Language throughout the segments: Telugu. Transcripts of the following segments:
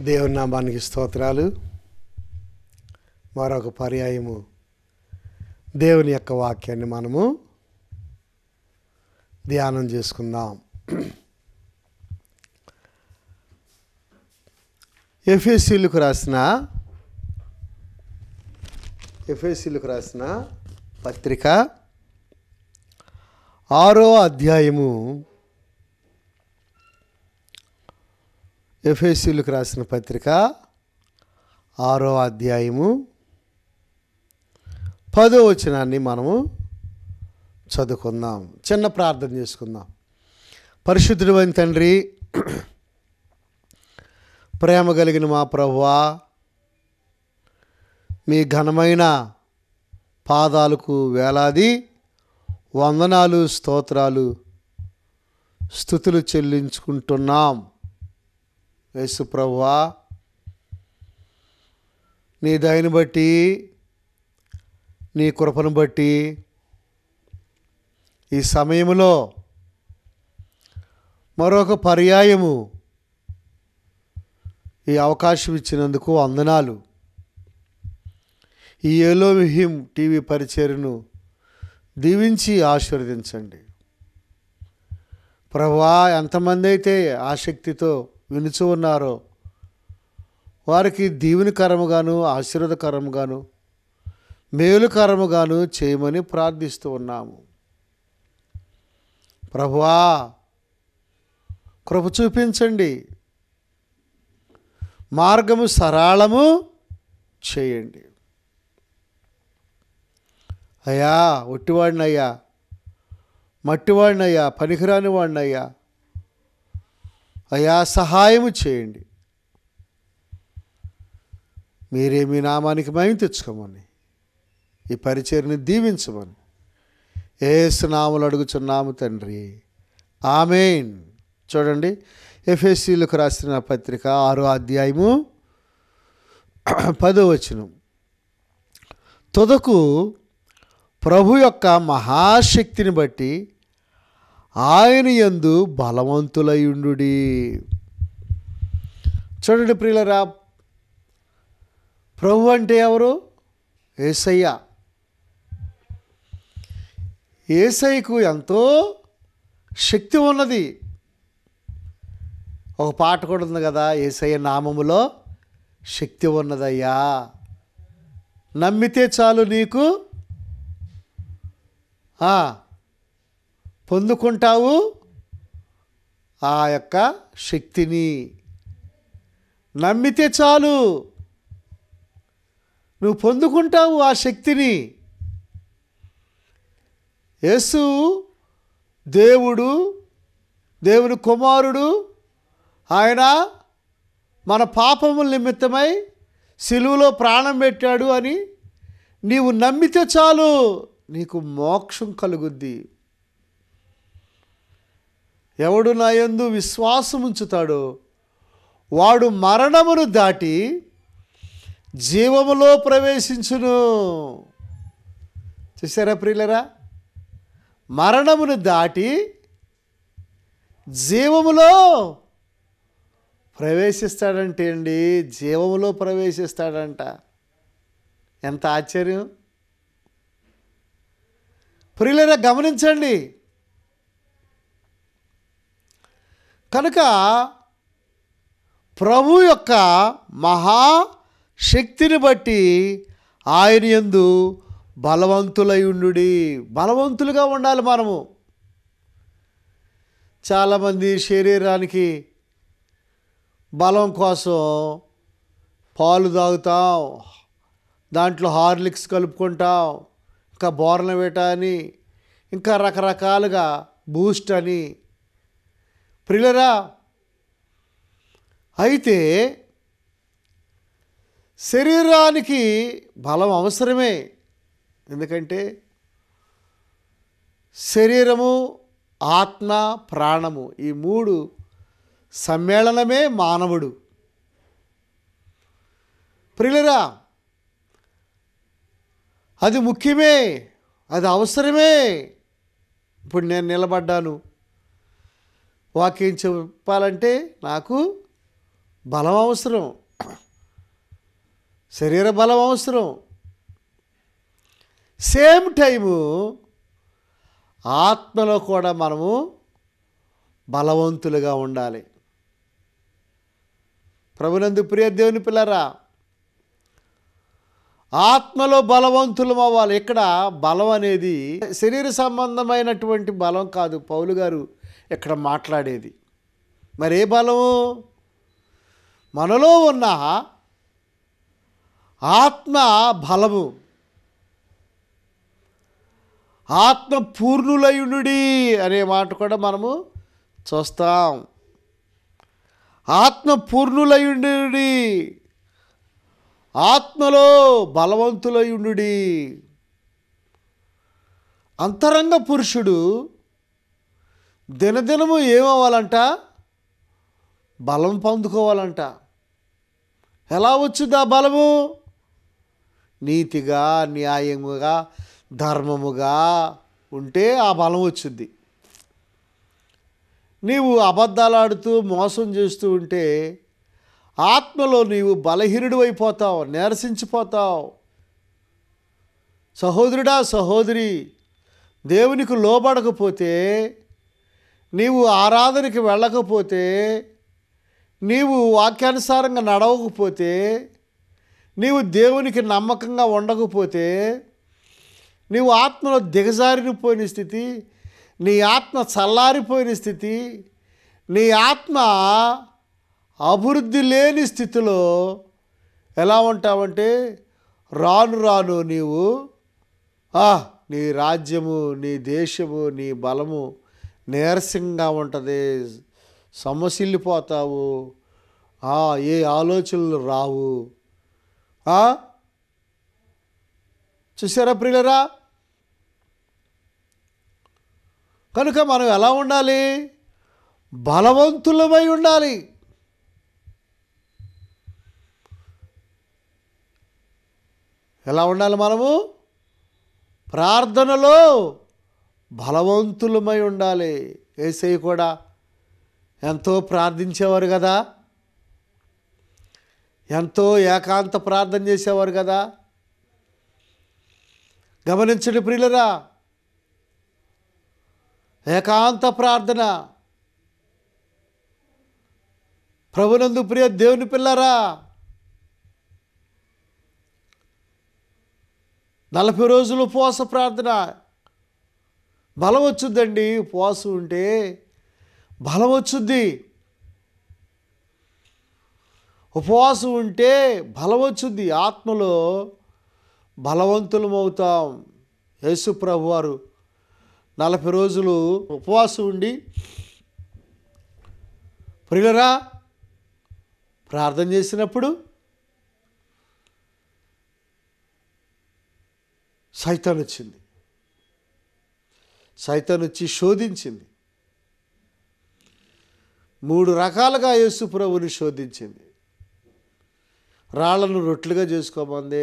దేవుని నామానికి స్తోత్రాలు. మరొక పర్యాయము దేవుని యొక్క వాక్యాన్ని మనము ధ్యానం చేసుకుందాం. ఎఫెసీయులకు రాసిన పత్రిక 6వ అధ్యాయము. ఎఫెసీయులకు రాసిన పత్రిక 6వ అధ్యాయము 10వ వచనాన్ని మనము చదువుకుందాం. చిన్న ప్రార్థన చేసుకుందాం. పరిశుద్ధుడైన తండ్రి, ప్రేమ కలిగిన మా ప్రభువా, మీ ఘనమైన పాదాలకు వేలాది వందనాలు, స్తోత్రాలు, స్తుతులు చెల్లించుకుంటున్నాం. యేసు ప్రభువా, నీ దయను బట్టి, నీ కృపను బట్టి ఈ సమయంలో మరొక పర్యాయము ఈ అవకాశం ఇచ్చినందుకు వందనాలు. ఈ ఎలోహిం టీవీ పరిచర్యను దీవించి ఆశీర్వదించండి ప్రభువా. ఎంతమంది అయితే ఆసక్తితో వినుచు ఉన్నారో వారికి దీవెనకరముగాను, ఆశీర్వాదకరముగాను, మేలుకరముగాను చేయమని ప్రార్థిస్తూ ఉన్నాము. ప్రభువా, కృప చూపించండి, మార్గము సరళము చేయండి. అయ్యా, ఒట్టివాడినయ్యా, మట్టివాడినయ్యా, పనికిరాని వాడినయ్యా, అయ్యా సహాయము చేయండి. మీరే మీ నామానికి మహిమ తెచ్చుకోమని, ఈ పరిచర్ని దీవించమని యేసు నామములో అడుగుచున్నాము తండ్రి, ఆమేన్. చూడండి, ఎఫెసీయులకు రాసిన పత్రిక 6వ అధ్యాయము 10వ వచనం. తుదకు ప్రభు యొక్క మహాశక్తిని బట్టి ఆయన యందు బలవంతులయుండుడి. చూడండి ప్రియులరా, ప్రభు అంటే ఎవరు? యేసయ్య. యేసయ్యకు ఎంతో శక్తి ఉన్నది. ఒక పాట కూడా ఉంది కదా, యేసయ్య నామములో శక్తి ఉన్నదయ్యా, నమ్మితే చాలు నీకు పొందుకుంటావు ఆ యొక్క శక్తిని. నమ్మితే చాలు నువ్వు పొందుకుంటావు ఆ శక్తిని. యేసు దేవుడు, దేవుని కుమారుడు. ఆయన మన పాపముల నిమిత్తమై సిలువలో ప్రాణం పెట్టాడు అని నీవు నమ్మితే చాలు నీకు మోక్షం కలుగుద్ది. ఎవడు నా యందు విశ్వాసం ఉంచుతాడో వాడు మరణమును దాటి జీవములో ప్రవేశించును. చూసారా ప్రియులరా, మరణమును దాటి జీవములో ప్రవేశిస్తాడంటే అండి, జీవములో ప్రవేశిస్తాడంట. ఎంత ఆశ్చర్యం ప్రియులరా, గమనించండి. కనుక ప్రభు యొక్క మహాశక్తిని బట్టి ఆయన యందు బలవంతులయుండుడి. బలవంతులుగా ఉండాలి మనము. చాలామంది శరీరానికి బలం కోసం పాలు తాగుతాం, దాంట్లో హార్లిక్స్ కలుపుకుంటాం, ఇంకా బోర్నవిటా అని, ఇంకా రకరకాలుగా బూస్ట్ అని. ప్రియులరా, అయితే శరీరానికి బలం అవసరమే. ఎందుకంటే శరీరము, ఆత్మ, ప్రాణము ఈ 3 సమ్మేళనమే మానవుడు. ప్రియులరా, అది ముఖ్యమే, అది అవసరమే. ఇప్పుడు నేను నిలబడ్డాను, వాక్యం చెప్పాలంటే నాకు బలం అవసరం, శరీర బలం అవసరం. సేమ్ టైము ఆత్మలో కూడా మనము బలవంతులుగా ఉండాలి. ప్రభునందు ప్రియ దేవుని పిల్లరా, ఆత్మలో బలవంతులం అవ్వాలి. ఇక్కడ బలం అనేది శరీర సంబంధమైనటువంటి బలం కాదు పౌలు గారు ఇక్కడ మాట్లాడేది. మరి ఏ బలము? మనలో ఉన్న ఆత్మ బలము. ఆత్మ పూర్ణులయునుడి అనే మాట కూడా మనము చూస్తాం. ఆత్మ పూర్ణులయునుడి, ఆత్మలో బలవంతులయునుడి. అంతరంగ పురుషుడు దినదినము ఏమవ్వాలంట? బలం పొందుకోవాలంట. ఎలా వచ్చింది ఆ బలము? నీతిగా, న్యాయముగా, ధర్మముగా ఉంటే ఆ బలం వచ్చింది. నీవు అబద్ధాలాడుతూ మోసం చేస్తూ ఉంటే ఆత్మలో నీవు బలహీనుడు అయిపోతావు, నీరసించిపోతావు. సహోదరుడా, సహోదరి, దేవునికి లోబడకపోతే, నీవు ఆరాధనకి వెళ్ళకపోతే, నీవు వాక్యానుసారంగా నడవకపోతే, నీవు దేవునికి నమ్మకంగా ఉండకపోతే, నీవు ఆత్మలో దిగజారిపోయిన స్థితి, నీ ఆత్మ చల్లారిపోయిన స్థితి, నీ ఆత్మ అభివృద్ధి లేని స్థితిలో ఎలా ఉంటావంటే రాను రాను నీవు నీ రాజ్యము, నీ దేశము, నీ బలము నీరసంగా ఉంటుంది. సమసిల్లిపోతావు. ఏ ఆలోచనలు రావు. చూసారా ప్రియులరా? కనుక మనం ఎలా ఉండాలి? బలవంతులమై ఉండాలి. ఎలా ఉండాలి మనము? ప్రార్థనలో బలవంతులమై ఉండాలి. యేసయ్య కూడా ఎంతో ప్రార్థించేవారు కదా, ఎంతో ఏకాంత ప్రార్థన చేసేవారు కదా. గమనించండి ప్రియులరా, ఏకాంత ప్రార్థన. ప్రభునందు ప్రియ దేవుని పిల్లరా, 40 రోజులు ఉపవాస ప్రార్థన. బలం వచ్చుద్దండి. ఉపవాసం ఉంటే బలం వచ్చుద్ది. ఉపవాసం ఉంటే బలం వచ్చుద్ది. ఆత్మలో బలవంతులమవుతాం. యేసు ప్రభు వారు 40 రోజులు ఉపవాసం ఉండి ప్రియులరా ప్రార్థన చేసినప్పుడు సైతాన్ వచ్చింది. సైతాన్ వచ్చి శోధించింది. 3 రకాలుగా యేసు ప్రభువుని శోధించింది. రాళ్లను రొట్టెలుగా చేసుకోమంది,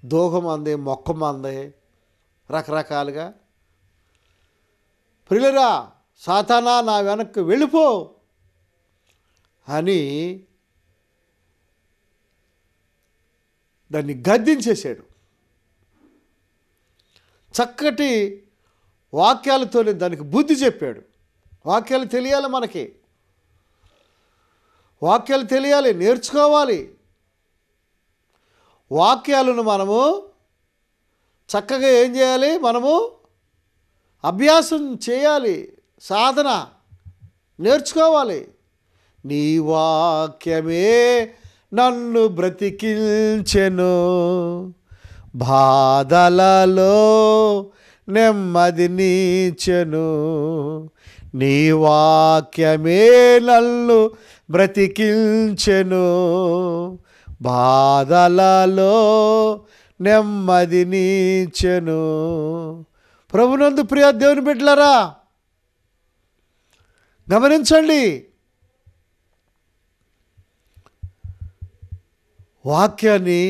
దూహమంది, మొక్కమంది, రకరకాలుగా. ప్రియులరా, సాతానా నా వెనక్కి వెళ్ళిపో అని దాన్ని గద్దించేశాడు. చక్కటి వాక్యాలతోనే దానికి బుద్ధి చెప్పాడు. వాక్యాలు తెలియాలి మనకి. వాక్యాలు తెలియాలి, నేర్చుకోవాలి. వాక్యాలను మనము చక్కగా ఏం చేయాలి? మనము అభ్యాసం చేయాలి, సాధన నేర్చుకోవాలి. నీ వాక్యమే నన్ను బ్రతికించెను, బాధలలో నెమ్మదినిచ్చెను. నీ వాక్యమే నన్ను బ్రతికించెను, బాధలలో నెమ్మదినిచ్చెను. ప్రభునందు ప్రియ దేవుని బిడ్డలారా, గమనించండి. వాక్యాన్ని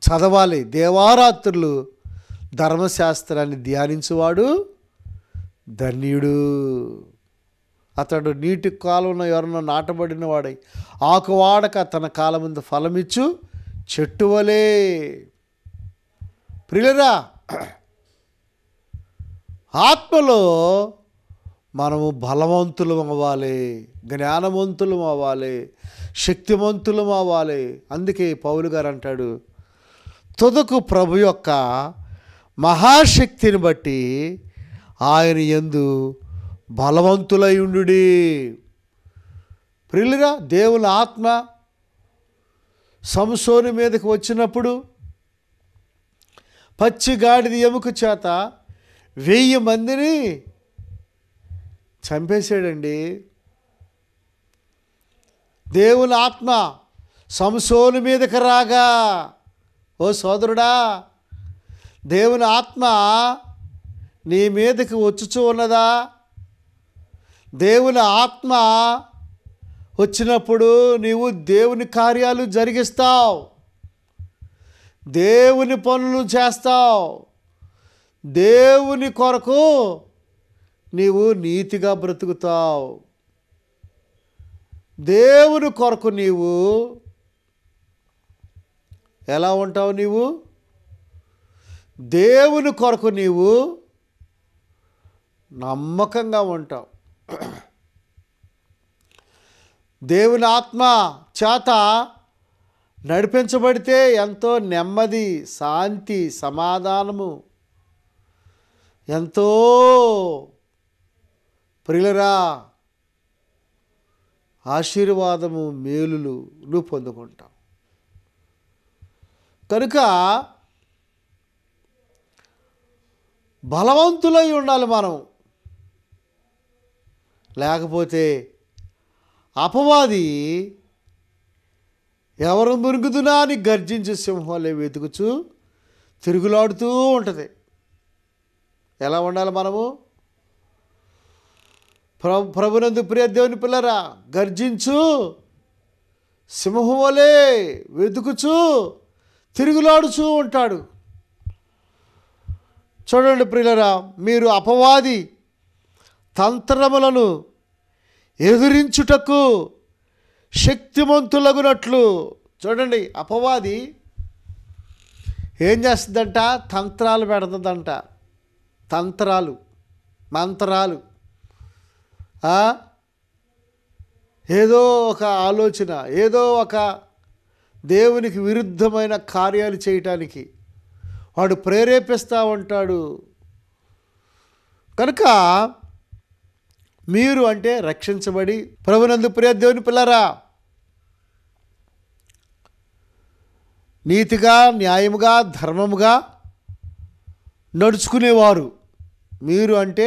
చదవాలి. దేవారాత్రులు ధర్మశాస్త్రాన్ని ధ్యానించువాడు ధన్యుడు. అతడు నీటి కాలువన ఎవరన్నా నాటబడిన వాడై ఆకు వాడక తన కాలం ముందు ఫలమిచ్చు చెట్టు వలే. ప్రియులరా, ఆత్మలో మనము బలవంతులం అవ్వాలి, జ్ఞానవంతులం అవ్వాలి, శక్తివంతులం అవ్వాలి. అందుకే పౌలు గారు అంటాడు, తుదకు ప్రభు యొక్క మహాశక్తిని బట్టి ఆయన యందు బలవంతులై ఉండుడి. ప్రియులుగా, దేవుని ఆత్మ సంసోను మీదకి వచ్చినప్పుడు పచ్చి గాడిద ఎముక చేత 1000 మందిని చంపేశాడండి. దేవుని ఆత్మ సంసోను మీదకి రాగా, ఓ సోదరుడా, దేవుని ఆత్మ నీ మీదకి వచ్చుచూ ఉన్నదా? దేవుని ఆత్మ వచ్చినప్పుడు నీవు దేవుని కార్యాలు జరిగిస్తావు, దేవుని పనులు చేస్తావు, దేవుని కొరకు నీవు నీతిగా బ్రతుకుతావు, దేవుని కొరకు నీవు ఎలా ఉంటావు? నీవు దేవుని కొరకు నీవు నమ్మకంగా ఉంటావు. దేవుని ఆత్మ చేత నడిపించబడితే ఎంతో నెమ్మది, శాంతి, సమాధానము, ఎంతో ప్రియులరా ఆశీర్వాదము, మేలులు నువ్వు పొందుకుంటావు. కనుక బలవంతులై ఉండాలి మనం. లేకపోతే అపవాది ఎవరు మురుగుదునా అని గర్జించే సింహాలే వెతుకుచూ తిరుగులాడుతూ ఉంటుంది. ఎలా ఉండాలి మనము? ప్రభునందు ప్రియ దేవుని పిల్లరా, గర్జించు సింహం వలె వెతుకుచూ తిరుగులాడుచూ ఉంటాడు. చూడండి ప్రియులరా, మీరు అపవాది తంత్రములను ఎదురించుటకు శక్తిమంతులగునట్లు. చూడండి, అపవాది ఏం చేస్తుందంట? తంత్రాలు పెడుతుందంట. తంత్రాలు, మంత్రాలు, ఏదో ఒక ఆలోచన, ఏదో ఒక దేవునికి విరుద్ధమైన కార్యాలు చేయటానికి వాడు ప్రేరేపిస్తూ ఉంటాడు. కనుక మీరు అంటే రక్షించబడి ప్రభునందు ప్రియ దేవుని పిల్లరా, నీతిగా, న్యాయముగా, ధర్మముగా నడుచుకునేవారు. మీరు అంటే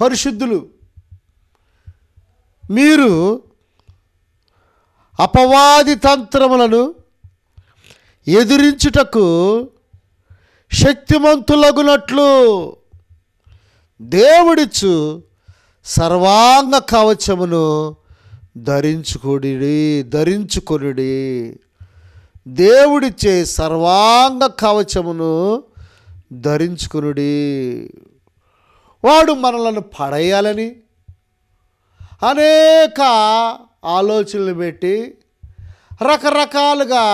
పరిశుద్ధులు. మీరు అపవాది తంత్రములను ఎదిరించుటకు శక్తిమంతులగునట్లు దేవుడిచ్చు సర్వాంగ కవచమును ధరించుకొనుడి. దేవుడిచ్చే సర్వాంగ కవచమును ధరించుకొనుడి. వాడు మనలను పడేయాలని అనేక ఆలోచనలు పెట్టి రకరకాలుగా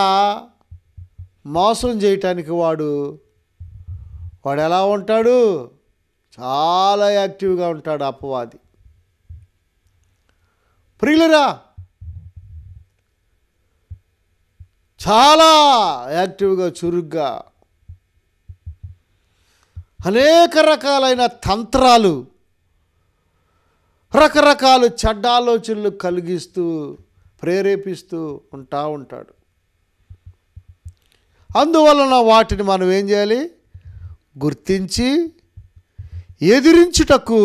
మోసం చేయటానికి వాడు ఎలా ఉంటాడు? చాలా యాక్టివ్గా ఉంటాడు అపవాది. ప్రియులరా, చాలా యాక్టివ్గా, చురుగ్గా అనేక రకాలైన తంత్రాలు, రకరకాలు చెడ్డ ఆలోచనలు కలిగిస్తూ ప్రేరేపిస్తూ ఉంటాడు. అందువలన వాటిని మనం ఏం చేయాలి? గుర్తించి ఎదిరించుటకు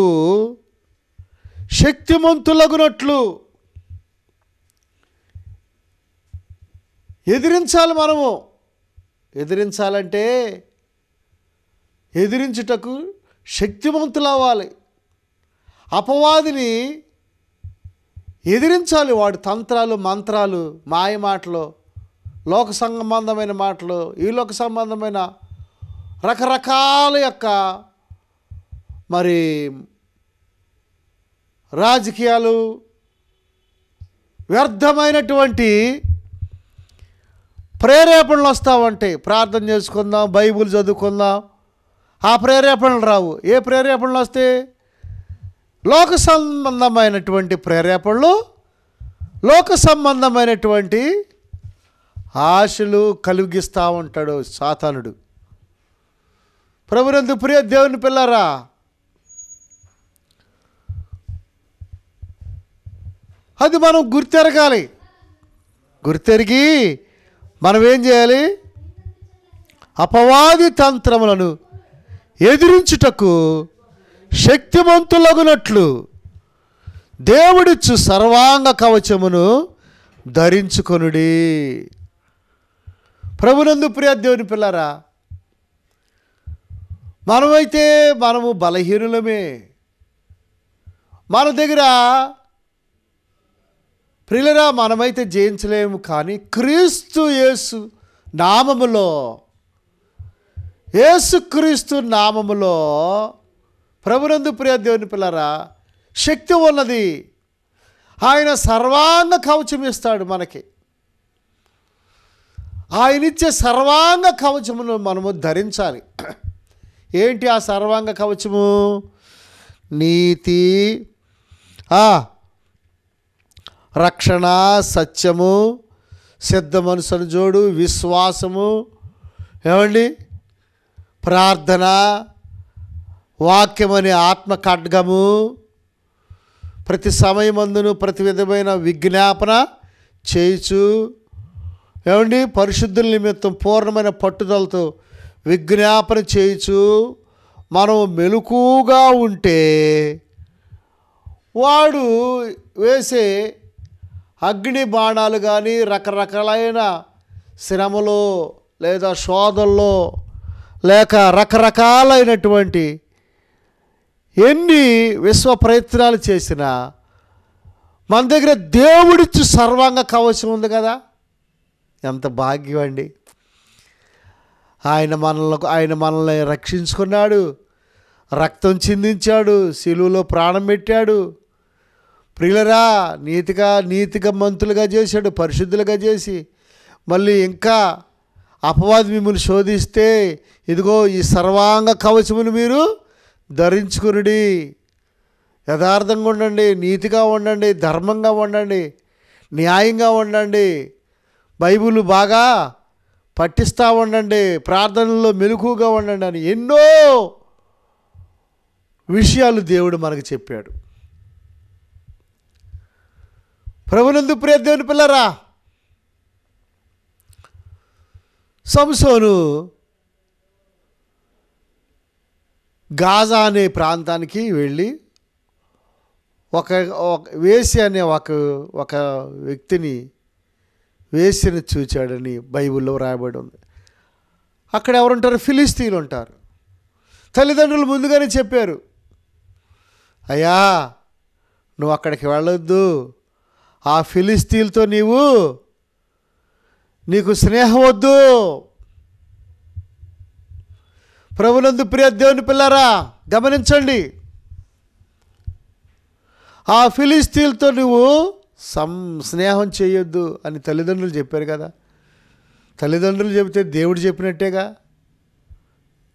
శక్తిమంతులగునట్లు ఎదిరించాలి. మనము ఎదిరించాలంటే ఎదిరించుటకు శక్తిమంతులు అవ్వాలి. అపవాదిని ఎదిరించాలి. వాడి తంత్రాలు, మంత్రాలు, మాయ మాటలు, లోక సంబంధమైన మాటలు, ఈ లోక సంబంధమైన రకరకాల యొక్క మరి రాజకీయాలు, వ్యర్థమైనటువంటి ప్రేరేపణలు వస్తూ ఉంటాయి. ప్రార్థన చేసుకుందాం, బైబిల్ చదువుకుందాం, ఆ ప్రేరేపణలు రావు. ఏ ప్రేరేపణలు వస్తే? లోక సంబంధమైనటువంటి ప్రేరేపణలు, లోక సంబంధమైనటువంటి ఆశలు కలిగిస్తూ ఉంటాడు సాతానుడు. ప్రభునందు ప్రియ దేవుని పిల్లారా, అది మనం గుర్తెరగాలి. గుర్తెరిగి మనం ఏం చేయాలి? అపవాది తంత్రములను ఎదిరించుటకు శక్తిమంతులగునట్లు దేవుడిచ్చు సర్వాంగ కవచమును ధరించుకొనుడి. ప్రభునందు ప్రియ దేవుని పిల్లారా, మనము బలహీనులమే. మన దగ్గర ప్రియులరా మనమైతే జయించలేము. కానీ క్రీస్తు యేసు నామములో, యేసుక్రీస్తు నామములో ప్రభునందు ప్రియ దేవుని పిల్లరా శక్తి ఉన్నది. ఆయన సర్వాంగ కవచం ఇస్తాడు మనకి. ఆయన ఇచ్చే సర్వాంగ కవచమును మనము ధరించాలి. ఏంటి ఆ సర్వాంగ కవచము? నీతి, రక్షణ, సత్యము, సిద్ధ మనసును జోడు, విశ్వాసము, ఏమండి, ప్రార్థన, వాక్యమనే ఆత్మ ఖడ్గము, ప్రతి సమయమందును ప్రతి విధమైన విజ్ఞాపన చేయుచు, ఏమండి, పరిశుద్ధుల నిమిత్తం పూర్ణమైన పట్టుదలతో విజ్ఞాపన చేయుచు మనం మెలకుగా ఉంటే వాడు వేసే అగ్ని బాణాలు కానీ రకరకాలైన శ్రమలో లేదా శోధనలో లేక రకరకాలైనటువంటి ఎన్ని విశ్వ ప్రయత్నాలు చేసినా మన దగ్గర దేవుడిచ్చు సర్వాంగ కవచం ఉంది కదా. ఎంత భాగ్యం అండి. ఆయన మనల్ని రక్షించుకున్నాడు, రక్తం చిందించాడు, శిలువలో ప్రాణం పెట్టాడు. ప్రియులరా నీతిగా మంతులుగా చేశాడు, పరిశుద్ధులుగా చేసి మళ్ళీ ఇంకా అపవాది మిమ్మల్ని శోధిస్తే ఇదిగో ఈ సర్వాంగ కవచమును మీరు ధరించుకునుడి. యథార్థంగా ఉండండి, నీతిగా ఉండండి, ధర్మంగా ఉండండి, న్యాయంగా ఉండండి, బైబిల్ బాగా పఠిస్తూ ఉండండి, ప్రార్థనలో మెలకుగా ఉండండి అని ఎన్నో విషయాలు దేవుడు మనకు చెప్పాడు. ప్రభునందు ప్రియ దేవుని పిల్లరా, సంసోను గాజా అనే ప్రాంతానికి వెళ్ళి ఒక వేసి అనే ఒక వ్యక్తిని వేసిని చూచాడని బైబిల్లో రాయబడి ఉంది. అక్కడ ఎవరుంటారు? ఫిలిస్తీన్లు ఉంటారు. తల్లిదండ్రులు ముందుగానే చెప్పారు, అయ్యా నువ్వు అక్కడికి వెళ్ళొద్దు, ఆ ఫిలిస్తీన్లతో నీకు స్నేహం వద్దు. ప్రభునందు ప్రియ దేవుని పిల్లారా గమనించండి, ఆ ఫిలిస్తీన్లతో నువ్వు స్నేహం చేయొద్దు అని తల్లిదండ్రులు చెప్పారు కదా. తల్లిదండ్రులు చెబితే దేవుడు చెప్పినట్టేగా.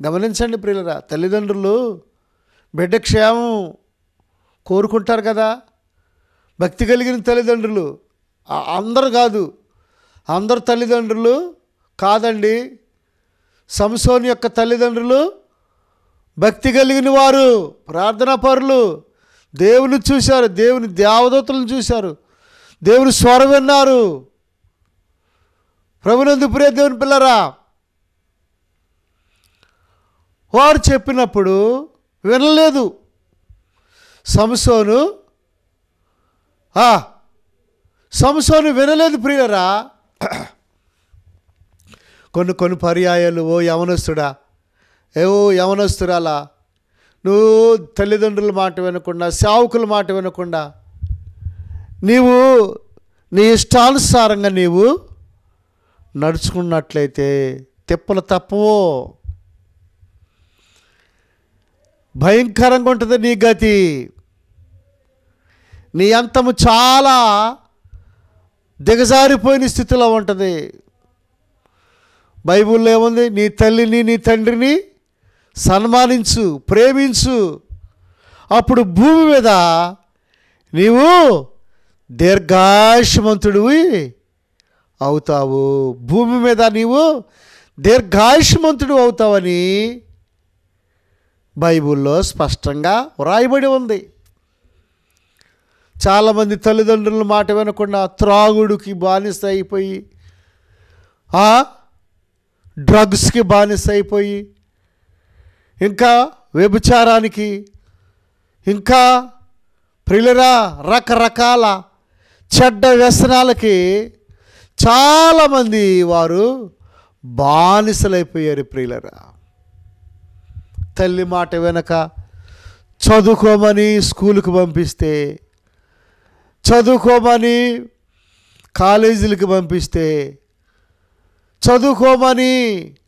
గమనించండి ప్రియులరా, తల్లిదండ్రులు బిడ్డ క్షేమం కోరుకుంటారు కదా. భక్తి కలిగిన తల్లిదండ్రులు అందరు కాదు, అందరు తల్లిదండ్రులు కాదండి. సంసోను యొక్క తల్లిదండ్రులు భక్తి కలిగిన వారు, ప్రార్థనా పరులు, దేవుని చూశారు, దేవుని దేవదూతలను చూశారు, దేవుని స్వరం విన్నారు. ప్రభునందు ప్రియ దేవుని పిల్లరా, వారు చెప్పినప్పుడు వినలేదు. సంసోను వినలేదు ప్రియులరా. కొన్ని పర్యాయాలు ఓ యవనస్తురాలా నువ్వు తల్లిదండ్రుల మాట వినకుండా, సేవకుల మాట వినకుండా నీవు నీ ఇష్టానుసారంగా నీవు నడుచుకున్నట్లయితే తిప్పలు తప్పవో, భయంకరంగా ఉంటుంది నీ గతి. నీ అంతము చాలా దిగజారిపోయిన స్థితిలో ఉంటుంది. బైబిల్లో ఏముంది? నీ తల్లిని నీ తండ్రిని సన్మానించు, ప్రేమించు, అప్పుడు భూమి మీద నీవు దీర్ఘాయుష్మంతుడివి అవుతావు. భూమి మీద నీవు దీర్ఘాయుష్మంతుడు అవుతావని బైబిల్లో స్పష్టంగా వ్రాయబడి ఉంది. చాలామంది తల్లిదండ్రుల మాట వినకుండా త్రాగుడికి బానిస అయిపోయి, డ్రగ్స్కి బానిస అయిపోయి, ఇంకా వ్యభిచారానికి, ఇంకా ప్రియులరా రకరకాల చెడ్డ వ్యసనాలకి చాలామంది వారు బానిసలైపోయారు. ప్రియులరా, తల్లి మాట వెనక చదువుకోమని స్కూలుకి పంపిస్తే, చదువుకోమని కాలేజీలకు పంపిస్తే, చదువుకోమని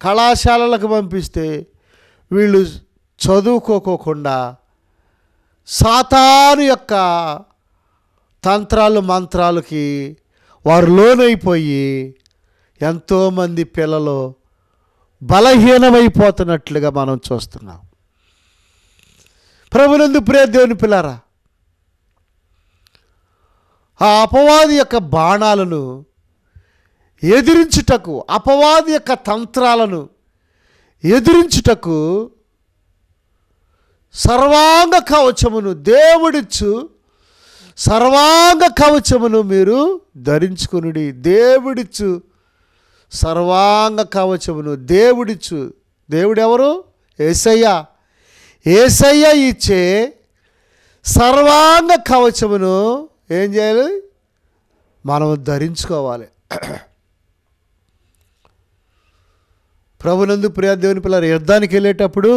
కళాశాలలకు పంపిస్తే వీళ్ళు చదువుకోకుండా సాతాను యొక్క తంత్రాలు మంత్రాలకి వారు లోనైపోయి ఎంతోమంది పిల్లలు బలహీనమైపోతున్నట్లుగా మనం చూస్తున్నాం. ప్రభునందు ప్రియ దేవుని పిల్లారా, ఆ అపవాది యొక్క బాణాలను ఎదిరించుటకు, అపవాది యొక్క తంత్రాలను ఎదిరించుటకు సర్వాంగ కవచమును దేవుడిచ్చు, సర్వాంగ కవచమును మీరు ధరించుకునుడి. దేవుడిచ్చు సర్వాంగ కవచమును దేవుడిచ్చు. దేవుడెవరు? యేసయ్య. యేసయ్య ఇచ్చే సర్వాంగ కవచమును ఏం చేయాలి? మనం ధరించుకోవాలి. ప్రభునందు ప్రియ దేవుని పిల్లలు, యుద్ధానికి వెళ్ళేటప్పుడు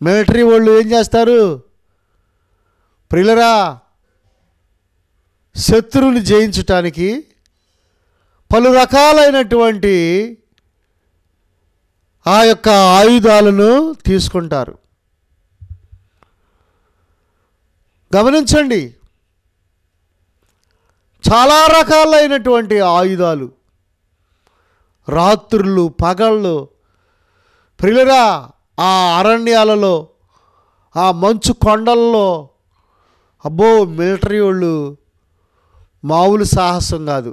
మిలిటరీ వాళ్ళు ఏం చేస్తారు? ప్రియులరా, శత్రువుని జయించటానికి పలు రకాలైనటువంటి ఆ యొక్క ఆయుధాలను తీసుకుంటారు. గమనించండి, చాలా రకాలైనటువంటి ఆయుధాలు రాత్రులు పగళ్ళు ప్రియులరా ఆ అరణ్యాలలో, ఆ మంచు కొండల్లో, అబ్బో మిలిటరీ వాళ్ళు మామూలు సాహసం కాదు.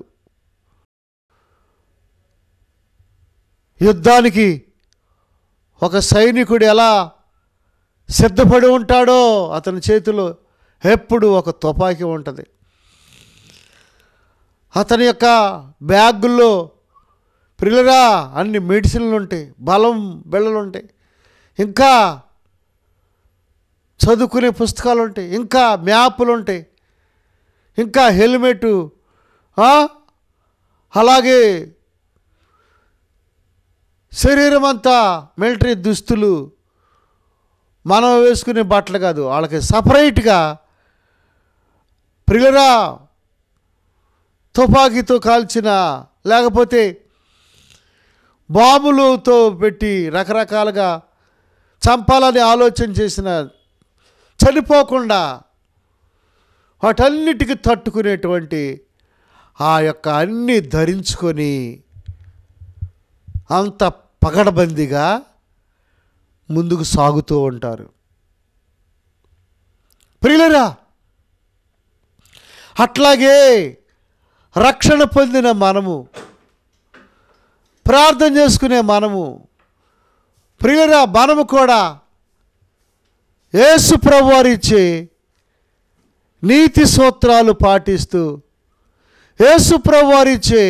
యుద్ధానికి ఒక సైనికుడు ఎలా సిద్ధపడి ఉంటాడో అతని చేతిలో ఎప్పుడు ఒక తుపాకీ ఉంటుంది. అతని యొక్క బ్యాగుల్లో ప్రియులరా అన్ని మెడిసిన్లు ఉంటాయి, బలం బిళ్ళలు ఉంటాయి, ఇంకా చదువుకునే పుస్తకాలు ఉంటాయి, ఇంకా మ్యాపులు ఉంటాయి, ఇంకా హెల్మెటు, అలాగే శరీరం అంతా మిలిటరీ దుస్తులు, మనం వేసుకునే బట్టలు కాదు, వాళ్ళకి సపరేట్గా ప్రియులరా తుపాకీతో కాల్చిన, లేకపోతే బాంబులతో పెట్టి రకరకాలుగా చంపాలని ఆలోచన చేసిన, చనిపోకుండా వాటన్నిటికీ తట్టుకునేటువంటి ఆ యొక్క అన్నీ ధరించుకొని అంత పగడబందిగా ముందుకు సాగుతూ ఉంటారు. ప్రియులరా, అట్లాగే రక్షణ పొందిన మనము, ప్రార్థన చేసుకునే మనము, ప్రియులరా మనము కూడా యేసు ప్రభువారు ఇచ్చే నీతి సూత్రాలు పాటిస్తూ, యేసు ప్రభువారు ఇచ్చే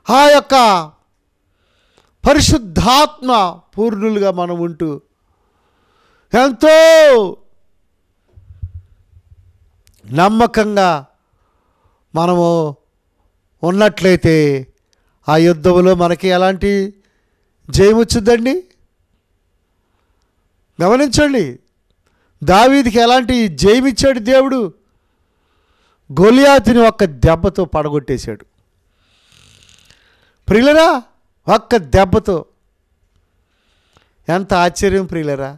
ఆ యొక్క పరిశుద్ధాత్మ పూర్ణులుగా మనం ఉంటూ ఎంతో నమ్మకంగా మనము ఉన్నట్లయితే ఆ యుద్ధంలో మనకి ఎలాంటి జయం వచ్చిందండి? గమనించండి, దావీదుకి ఎలాంటి జయం ఇచ్చాడు దేవుడు? గొలియాతుని ఒక్క దెబ్బతో పడగొట్టేశాడు. ప్రియులరా, ఒక్క దెబ్బతో. ఎంత ఆశ్చర్యం ప్రియులరా!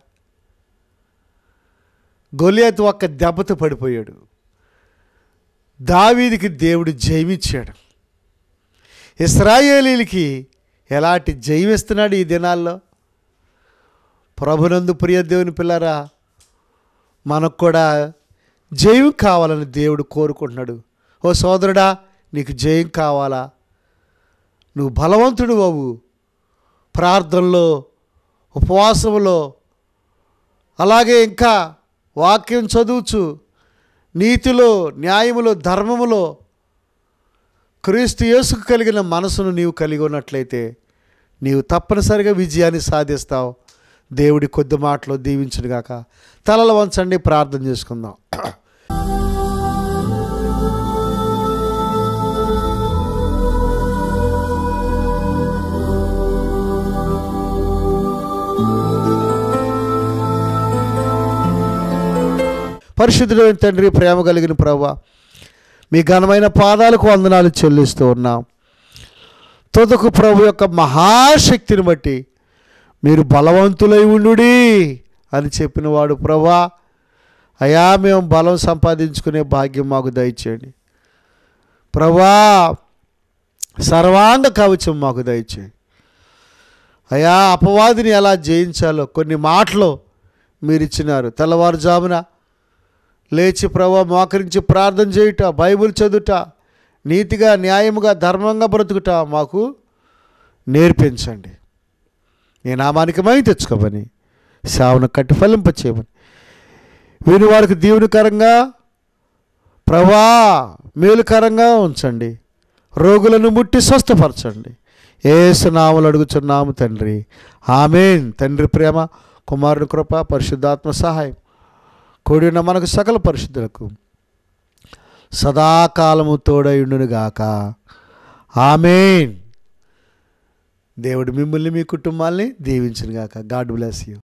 గొలియాతు ఒక్క దెబ్బతో పడిపోయాడు. దావీదుకి దేవుడు జయమిచ్చాడు. ఇశ్రాయేలీలకి ఎలాంటి జయమిస్తున్నాడు ఈ దినాల్లో? ప్రభునందు ప్రియ దేవుని పిల్లరా, మనకు కూడా జయం కావాలని దేవుడు కోరుకుంటున్నాడు. ఓ సోదరుడా, నీకు జయం కావాలా? నువ్వు బలవంతుడు అవ్వు. ప్రార్థనలో, ఉపవాసంలో, అలాగే ఇంకా వాక్యం చదువుచు, నీతిలో, న్యాయములో, ధర్మములో క్రీస్తు యేసుకు కలిగిన మనసును నీవు కలిగి ఉన్నట్లయితే నీవు తప్పనిసరిగా విజయాన్ని సాధిస్తావు. దేవుడి కొద్ది మాటలో దీవించునుగాక. తలలు వంచండి, ప్రార్థన చేసుకుందాం. పరిశుద్ధుడైన తండ్రి, ప్రేమ కలిగిన ప్రభువా, మీ ఘనమైన పాదాలకు వందనాలు చెల్లిస్తూ ఉన్నాం. తుదకు ప్రభు యొక్క మహాశక్తిని బట్టి మీరు బలవంతులై ఉండుడి అని చెప్పినవాడు ప్రభువా, అయా మేము బలం సంపాదించుకునే భాగ్యం మాకు దయచేయండి ప్రభువా. సర్వాంగ కవచం మాకు దయచేయండి అయా. అపవాదిని ఎలా జయించాలో కొన్ని మాటలు మీరు ఇచ్చినారు. తెల్లవారుజామున లేచి ప్రభువా మోకరించి ప్రార్థన చేయుట, బైబిల్ చదువుట, నీతిగా, న్యాయముగా, ధర్మంగా బ్రతుకుట మాకు నేర్పించండి. నీ నామానికి మహిమ తెచ్చుకోమని, సేవను కట్టి ఫలింపచేయమని, విని వారికి దీవెనకరంగా ప్రభువా మేలుకరంగా ఉంచండి. రోగులను ముట్టి స్వస్థపరచండి. యేసు నామములో అడుగుచున్నాము తండ్రి, ఆమేన్. తండ్రి ప్రేమ, కుమారుని కృప, పరిశుద్ధాత్మ సహాయం కూడి ఉన్న మనకు సకల పరిశుద్ధులకు సదాకాలము తోడయుండునుగాక. ఆమేన్. దేవుడు మిమ్మల్ని, మీ కుటుంబాల్ని దీవించునుగాక. God bless you.